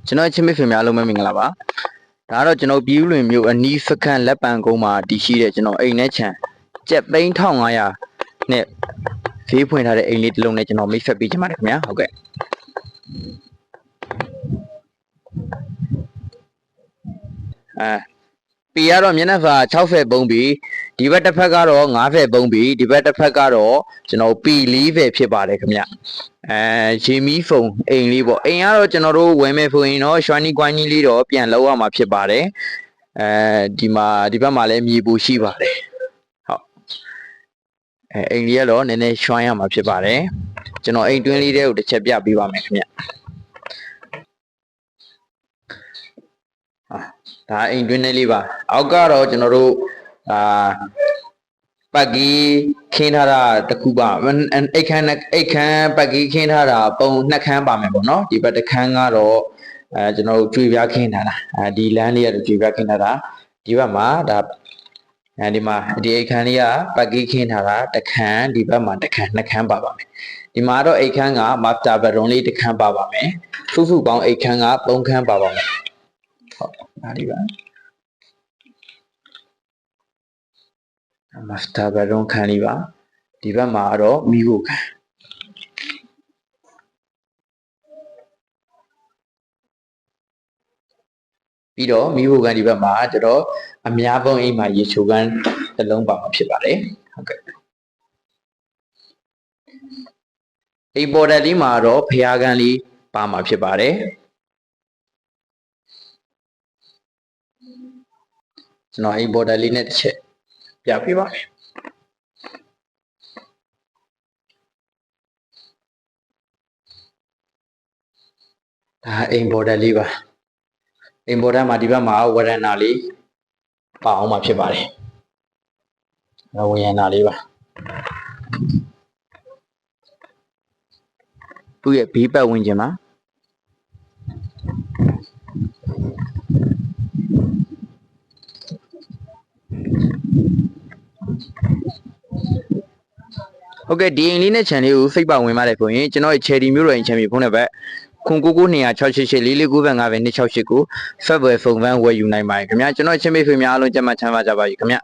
ကျွန်တော်ချင်းမဖေများလုံးမင်္ဂလာပါဒါကတော့ကျွန်တော်ပြည်ဦးလွင်မြို့အနီးစခန်းလက်ပံကုန်းမှာတည်ရှိတဲ့ကျွန်တော်အိမ်နဲ့ခြံကျပ်သိန်း1500နဲ့ဈေးဖွင့်ထားတဲ့အိမ်လေးတစ်လုံးနဲ့ကျွန်တော်မိတ်ဆက်ပေးချင်ပါတယ်ခင်ဗျာဟုတ်ကဲ့ပီကတော့မျက်နှာစာ60ပုံပြီးဒီဘက်တစ်ဖက်ကတော့90ပုံပြီးဒီဘက်တစ်ဖက်ကတော့ကျွန်တော်ပီ40ဖြစ်ပါတယ်ခင်ဗျရေမီဖုံအိမ်လေးပေါ့အိမ်ကတော့ကျွန်တော်တို့ဝယ်မယ်ဆိုရင်တော့ရွှာနီကွိုင်းကြီးလေးတော့ပြန်လောက်ရမှာဖြစ်ပါတယ်ဒီဘက်မှာလည်းမြေပူရှိပါတယ်ဟုတ်အိမ်လေးကတော့နည်းနည်းရွှမ်းရမှာဖြစ်ပါတယ်ကျွန်တော်အိမ်တွင်းလေးတွေကိုတစ်ချက်ပြပေးပါမယ်ခင်ဗျဒါအိမ်တွင်းလေးပါအောက်ကတော့ကျွန်တော်တို့ပတ်ကြီးခင်းထားတာတခုပါအိတ်ခမ်းပတ်ကြီးခင်းထားတာပုံနှစ်ခမ်းပါမယ်ပေါ့နော်ဒီဘက်တစ်ခမ်းကတော့ကျွန်တော်တို့ကြွေပြားခင်းထားတာဒီလမ်းလေးကတော့ကြွေပြားခင်းထားတာဒီဘက်မှာဒါဒီမှာဒီအိတ်ခမ်းလေးကပတ်ကြီးခင်းထားတာတစ်ခမ်းဒီဘက်မှာတစ်ခမ်းနှစ်ခမ်းပါပါမယ်ဒီမှာတော့အိတ်ခမ်းကမာစတာဘက်ရုံလေးတစ်ခမ်းပါပါမယ်စုပေါင်းအိတ်ခမ်းက3ခမ်းပါပါမယ်ဟုတ်ဒါဒီပါမာစတာဘက်ရုံခန်းလေးပါဒီဘက်မှာတော့မီးကိုခန်းပြီးတော့မီးကိုခန်းဒီဘက်မှာကျတော့အများပုံအိမ်မှာရေချိုခန်းတစ်လုံးပါမှာဖြစ်ပါတယ်ဟုတ်ကဲ့အိမ်ပေါ်တက်လေးမှာတော့ဖျားခန်းလေးပါမှာဖြစ်ပါတယ်ကျွန်တော်အိမ်ပေါ်တက်လေးနဲ့တစ်ချက်ပြပေးပါမယ်ဒါအိမ်ပေါ်တက်လေးပါအိမ်ပေါ်တက်မှာဒီဘက်မှာဝရဏာလေးပါအောင်မှာဖြစ်ပါတယ်ဝရဏာလေးပါသူ့ရဲ့ဘေးပတ်ဝန်းကျင်မှာဟုတ်ကဲ့ဒီအိမ်လေးနဲ့ခြံလေးကိုစိတ်ပါဝင်ပါတယ်ဆိုရင်ကျွန်တော်ရဲ့ Cherry မျိုးတော်အိမ်ခြံမြေဖုန်းနံပါတ်0992684495ပဲ268ကို February ဖုန်းဗန်းဝယ်ယူနိုင်ပါတယ်ခင်ဗျာကျွန်တော်ချင်းမိတ်ဆွေများအားလုံးကျန်းမာချမ်းသာကြပါစေခင်ဗျာ